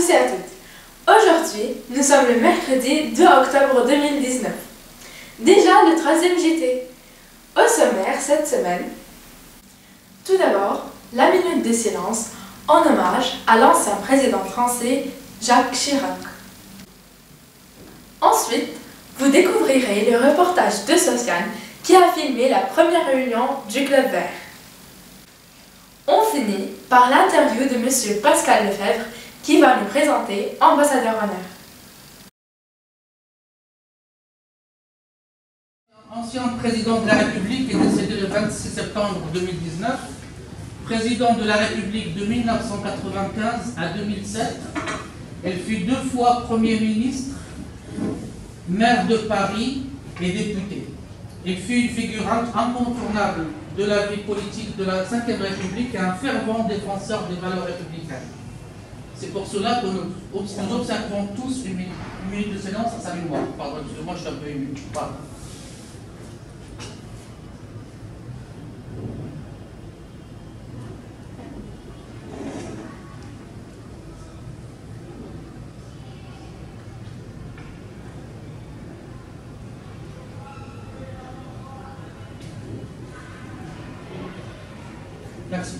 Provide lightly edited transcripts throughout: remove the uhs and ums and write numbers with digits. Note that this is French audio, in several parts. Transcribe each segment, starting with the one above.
tous et à toutes. Aujourd'hui, nous sommes le mercredi 2 octobre 2019. Déjà le 3e JT. Au sommaire cette semaine, tout d'abord, la minute de silence en hommage à l'ancien président français Jacques Chirac. Ensuite, vous découvrirez le reportage de Sofiane qui a filmé la première réunion du Club Vert. On finit par l'interview de M. Pascal Lefebvre qui va nous présenter ambassadeur honneur. Ancien président de la République est décédé le 26 septembre 2019, président de la République de 1995 à 2007. Elle fut 2 fois Premier ministre, maire de Paris et député. Il fut une figure incontournable de la vie politique de la Ve République et un fervent défenseur des valeurs républicaines. C'est pour cela que nous observons tous une minute de silence à sa mémoire. Pardon, excusez-moi, je suis un peu ému. Pardon. Merci.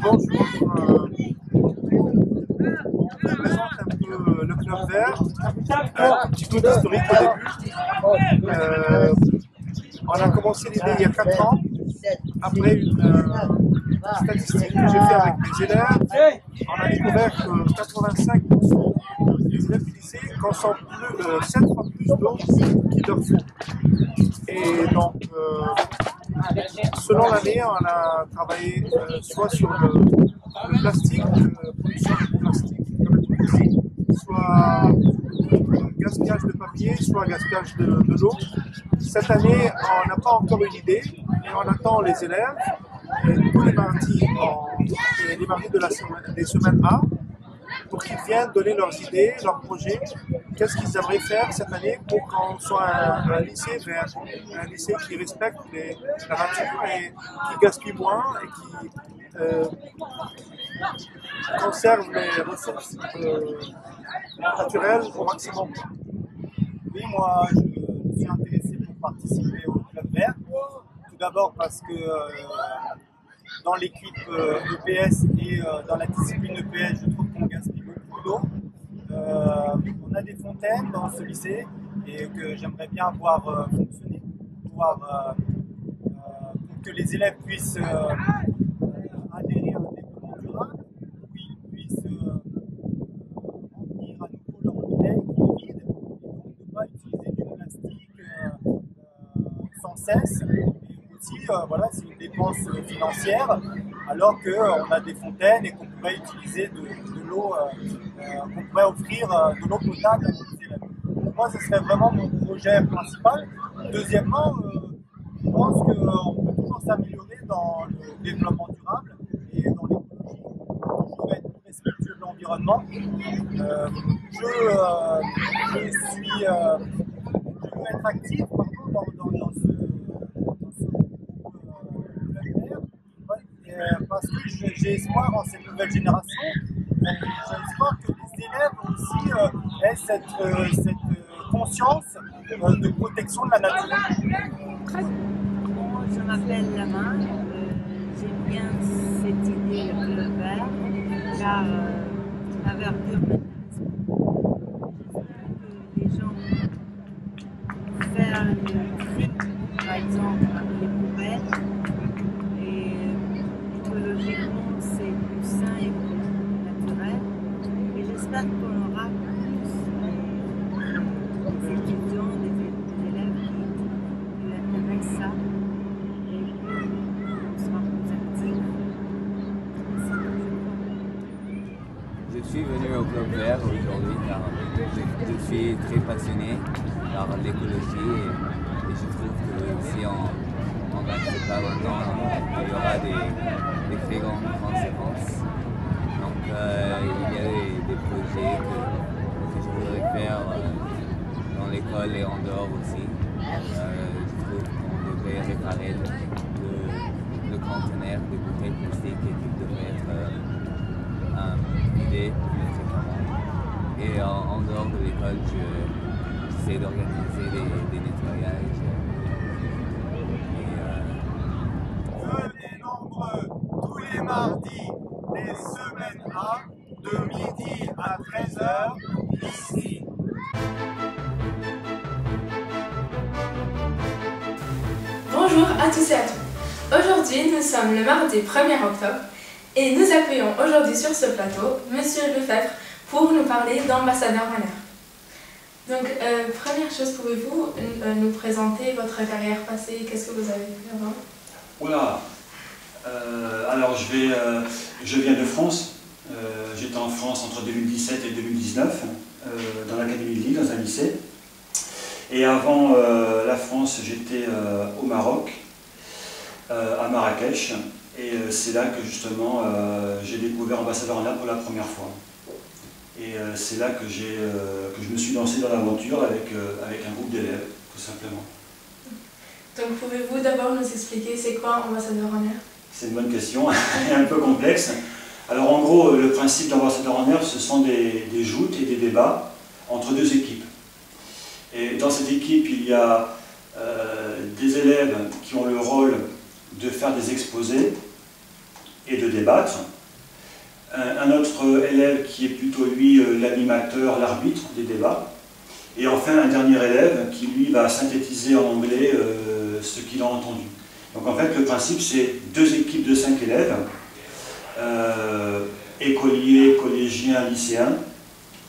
Bonjour, je présente un peu le Club Vert, un petit peu d'historique au début. On a commencé l'idée il y a 4 ans, après une statistique que j'ai fait avec mes élèves. On a découvert que 85% des élèves du lycée consomment 7 fois plus d'eau qu'ils leur faut. Et donc, selon l'année, on a travaillé soit sur le plastique, production de plastique, soit gaspillage de papier, soit gaspillage de l'eau. Cette année, on n'a pas encore une idée, mais on attend les élèves tous les mardis, les mardis des semaines A, pour qu'ils viennent donner leurs idées, leurs projets, qu'est-ce qu'ils aimeraient faire cette année pour qu'on soit un lycée vert, un lycée qui respecte la nature et qui gaspille moins et qui conserve les ressources naturelles au maximum. Oui, moi je suis intéressé pour participer au Club Vert. Tout d'abord parce que dans l'équipe EPS et dans la discipline EPS, je trouve qu'on gaspille beaucoup d'eau. On a des fontaines dans ce lycée et que j'aimerais bien voir fonctionner, pour que les élèves puissent adhérer à un développement durable, où ils puissent remplir à nouveau leur bouteille qui est vide, et donc ne pas utiliser du plastique sans cesse. Et aussi, voilà, c'est une dépense financière, alors qu'on a des fontaines et qu'on pourrait utiliser de l'eau, qu'on pourrait offrir de l'eau potable à nos élèves. Pour moi, ce serait vraiment mon projet principal. Deuxièmement, je pense qu'on peut toujours s'améliorer dans le développement durable et dans l'écologie, toujours être respectueux de l'environnement. Je veux être actif dans ce parce que j'ai espoir en cette nouvelle génération. J'ai espoir que les élèves aussi aient cette conscience de protection de la nature. Je m'appelle Lama, j'aime bien cette idée de Club Vert, car la verdure m'intéresse beaucoup. J'espère que les gens vont faire le tri, par exemple, les poubelles. Écologiquement, c'est plus sain et plus naturel. Et j'espère qu'on aura plus des étudiants, des élèves qui l'intéressent ça. Et qu'on sera plus actifs. Je suis venu au Club Vert aujourd'hui car je suis très passionné par l'écologie et je trouve que si on n'agit pas maintenant, il y aura des très grandes conséquences. Donc il y a des projets que je voudrais faire dans l'école et en dehors aussi. Je trouve qu'on devrait réparer conteneurs de bouteilles plastiques et qui devraient être vidés plus fréquemment. Et en dehors de l'école, j'essaie d'organiser des nettoyages. Venez nombreux tous les mardis des semaines A de midi à 13h ici. Bonjour à tous et à toutes. Aujourd'hui, nous sommes le mardi 1er octobre et nous accueillons aujourd'hui sur ce plateau Monsieur Lefebvre pour nous parler d'ambassadeur en air. Donc, première chose, pouvez-vous nous présenter votre carrière passée? Qu'est-ce que vous avez fait avant? Oula, alors je viens de France. J'étais en France entre 2017 et 2019, dans l'Académie de Lille, dans un lycée. Et avant la France, j'étais au Maroc, à Marrakech. Et c'est là que justement j'ai découvert Ambassadeur en Air pour la première fois. Et c'est là que je me suis lancé dans l'aventure avec un groupe d'élèves, tout simplement. Donc pouvez-vous d'abord nous expliquer c'est quoi Ambassadeur en air? C'est une bonne question, et un peu complexe. Alors en gros, le principe d'Ambassadeur en air, ce sont des joutes et des débats entre deux équipes. Et dans cette équipe, il y a des élèves qui ont le rôle de faire des exposés et de débattre. Un autre élève qui est plutôt lui l'animateur, l'arbitre des débats. Et enfin un dernier élève qui lui va synthétiser en anglais ce qu'il a entendu. Donc en fait le principe c'est deux équipes de 5 élèves, écoliers, collégiens, lycéens,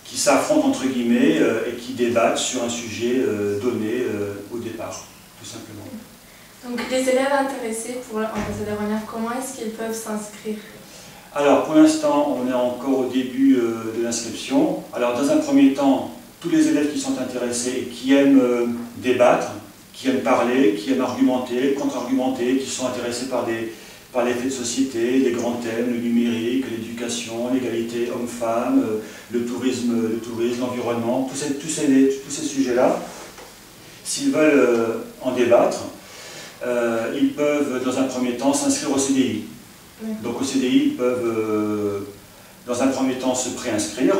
qui s'affrontent entre guillemets et qui débattent sur un sujet donné au départ, tout simplement. Donc les élèves intéressés pour l'ambassadeur en air, comment est-ce qu'ils peuvent s'inscrire? Alors pour l'instant on est encore au début de l'inscription. Alors dans un premier temps, tous les élèves qui sont intéressés et qui aiment débattre, qui aiment parler, qui aiment argumenter, contre-argumenter, qui sont intéressés par les faits de société, les grands thèmes, le numérique, l'éducation, l'égalité homme-femme, le tourisme, l'environnement, tous ces sujets-là, s'ils veulent en débattre, ils peuvent dans un premier temps s'inscrire au CDI. Donc au CDI, ils peuvent dans un premier temps se préinscrire.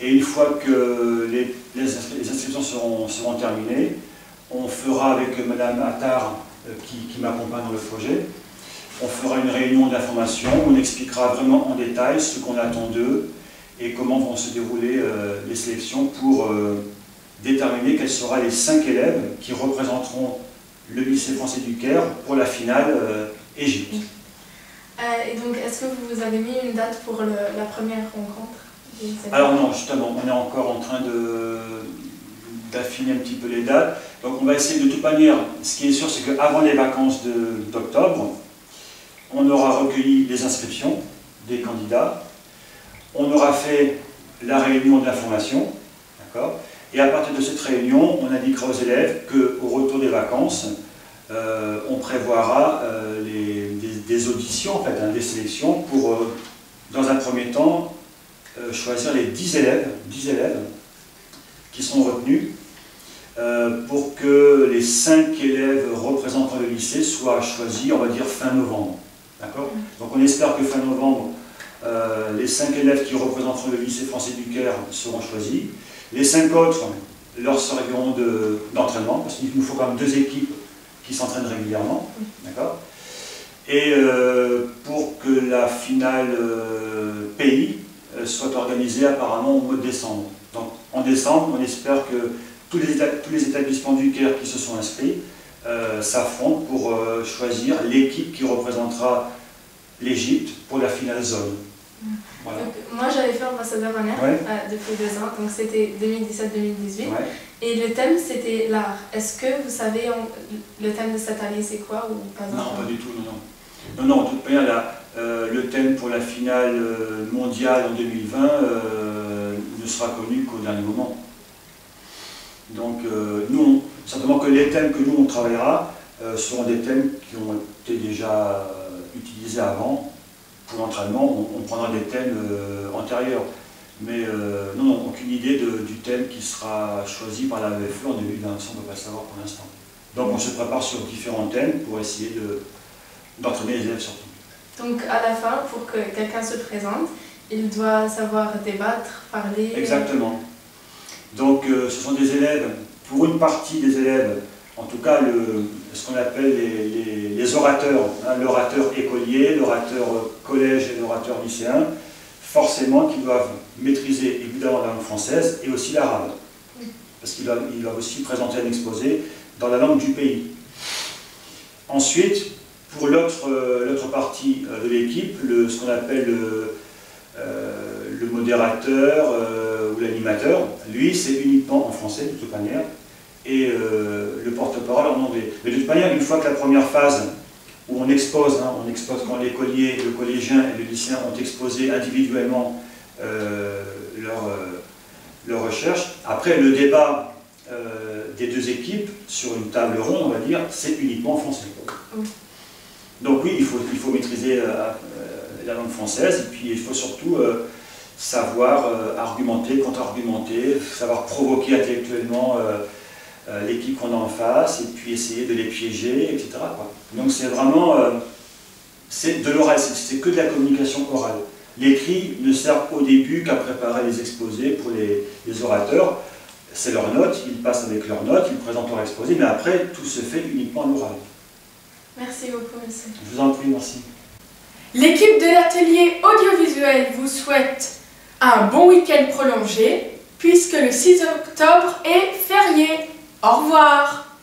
Et une fois que les inscriptions seront terminées, on fera avec Madame Attar, qui m'accompagne dans le projet, on fera une réunion d'information où on expliquera vraiment en détail ce qu'on attend d'eux et comment vont se dérouler les sélections pour déterminer quels seront les 5 élèves qui représenteront le lycée français du Caire pour la finale Égypte. Et donc, est-ce que vous avez mis une date pour la première rencontre? Alors non, justement, on est encore en train d'affiner un petit peu les dates. Donc on va essayer de toute manière, ce qui est sûr, c'est qu'avant les vacances d'octobre, on aura recueilli les inscriptions des candidats, on aura fait la réunion d'information, d'accord? Et à partir de cette réunion, on indiquera aux élèves qu'au retour des vacances, on prévoira des auditions, en fait, des sélections pour, dans un premier temps, choisir les 10 élèves qui sont retenus pour que les 5 élèves représentant le lycée soient choisis, on va dire, fin novembre. D'accord? Donc on espère que fin novembre, les 5 élèves qui représenteront le lycée français du Caire seront choisis. Les 5 autres leur serviront d'entraînement, parce qu'il nous faut quand même 2 équipes qui s'entraînent régulièrement. D'accord? Et pour que la finale pays soit organisée apparemment au mois de décembre. Donc en décembre, on espère que tous les établissements du Caire qui se sont inscrits s'affrontent pour choisir l'équipe qui représentera l'Égypte pour la finale zone. Voilà. Donc, moi j'avais fait ambassadeur en air depuis 2 ans, donc c'était 2017-2018. Ouais. Et le thème c'était l'art. Est-ce que vous savez le thème de cette année c'est quoi ou pas? Non, pas du tout, non, de toute manière, le thème pour la finale mondiale en 2020 ne sera connu qu'au dernier moment. Donc, nous, certainement que les thèmes que nous on travaillera seront des thèmes qui ont été déjà utilisés avant. Pour l'entraînement, on prendra des thèmes antérieurs. Mais non, aucune idée du thème qui sera choisi par la AEFE en 2020, ça on ne peut pas savoir pour l'instant. Donc on se prépare sur différents thèmes pour essayer d'entraîner les élèves surtout. Donc à la fin, pour que quelqu'un se présente, il doit savoir débattre, parler. Exactement. Donc ce sont des élèves, pour une partie des élèves, en tout cas ce qu'on appelle les orateurs, hein, l'orateur écolier, l'orateur collège et l'orateur lycéen, forcément qu'ils doivent maîtriser évidemment la langue française et aussi l'arabe. Parce qu'ils doivent aussi présenter un exposé dans la langue du pays. Ensuite, pour l'autre partie de l'équipe, ce qu'on appelle le modérateur ou l'animateur, lui c'est uniquement en français de toute manière, et le porte-parole en anglais. Mais de toute manière, une fois que la première phase où on expose, hein, quand l'écolier, le collégien et le lycéen ont exposé individuellement leur recherche, après le débat des deux équipes sur une table ronde, on va dire, c'est uniquement en français. Donc oui, il faut maîtriser la langue française, et puis il faut surtout savoir argumenter, contre-argumenter, savoir provoquer intellectuellement l'équipe qu'on a en face, et puis essayer de les piéger, etc. quoi. Donc c'est vraiment, c'est de l'oral, c'est que de la communication orale. L'écrit ne sert au début qu'à préparer les exposés pour les orateurs. C'est leurs notes, ils passent avec leurs notes, ils présentent leur exposé, mais après, tout se fait uniquement à l'oral. Merci beaucoup, monsieur. Je vous en prie, merci. L'équipe de l'atelier audiovisuel vous souhaite un bon week-end prolongé, puisque le 6 octobre est férié. Au revoir.